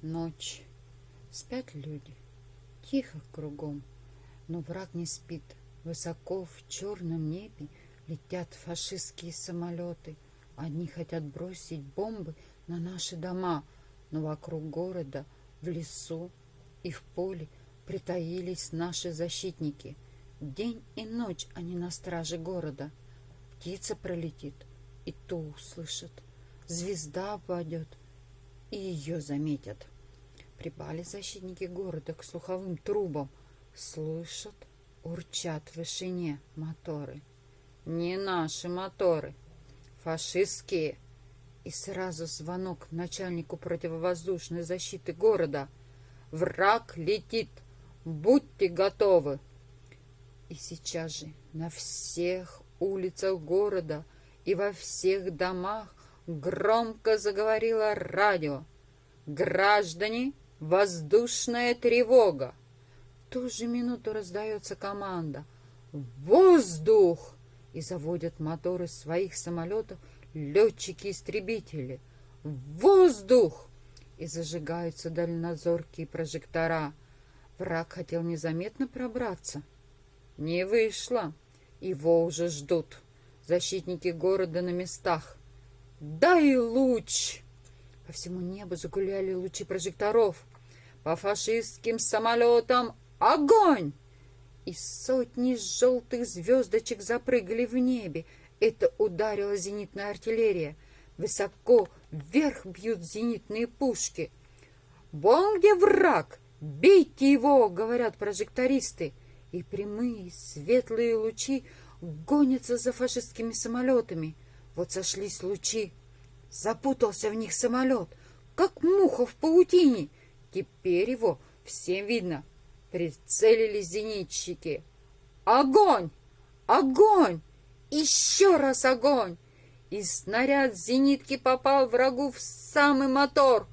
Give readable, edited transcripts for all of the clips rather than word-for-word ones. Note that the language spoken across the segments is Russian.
Ночь. Спят люди. Тихо кругом. Но враг не спит. Высоко в черном небе летят фашистские самолеты. Одни хотят бросить бомбы на наши дома, но вокруг города, в лесу и в поле притаились наши защитники. День и ночь они на страже города. Птица пролетит, и ту услышат. Звезда упадет, и ее заметят. Припали защитники города к слуховым трубам. Слышат, урчат в вышине моторы. Не наши моторы, фашистские. И сразу звонок начальнику противовоздушной защиты города. Враг летит, будьте готовы. И сейчас же на всех улицах города и во всех домах громко заговорило радио. Граждане, воздушная тревога. В ту же минуту раздается команда «Воздух!» и заводят моторы своих самолетов летчики-истребители. «Воздух!» и зажигаются дальнозоркие прожектора. Враг хотел незаметно пробраться. Не вышло. Его уже ждут. Защитники города на местах. «Дай луч!» По всему небу загуляли лучи прожекторов. По фашистским самолетам огонь! И сотни желтых звездочек запрыгали в небе. Это ударила зенитная артиллерия. Высоко вверх бьют зенитные пушки. «Вон где враг! Бейте его!» — говорят прожектористы. И прямые светлые лучи гонятся за фашистскими самолетами. Вот сошлись лучи. Запутался в них самолет, как муха в паутине. Теперь его всем видно. Прицелились зенитчики. Огонь! Огонь! Еще раз огонь! И снаряд зенитки попал врагу в самый мотор.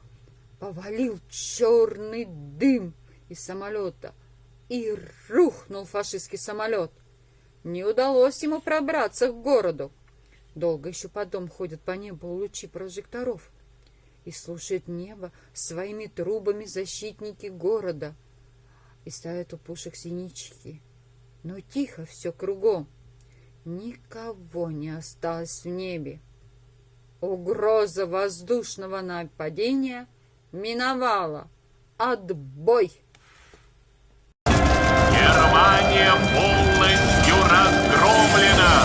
Повалил черный дым из самолета. И рухнул фашистский самолет. Не удалось ему пробраться к городу. Долго еще потом ходят по небу лучи прожекторов. И слушает небо своими трубами защитники города. И ставят у пушек зенитчики. Но тихо все кругом. Никого не осталось в небе. Угроза воздушного нападения миновала. Отбой! Германия полностью разгромлена!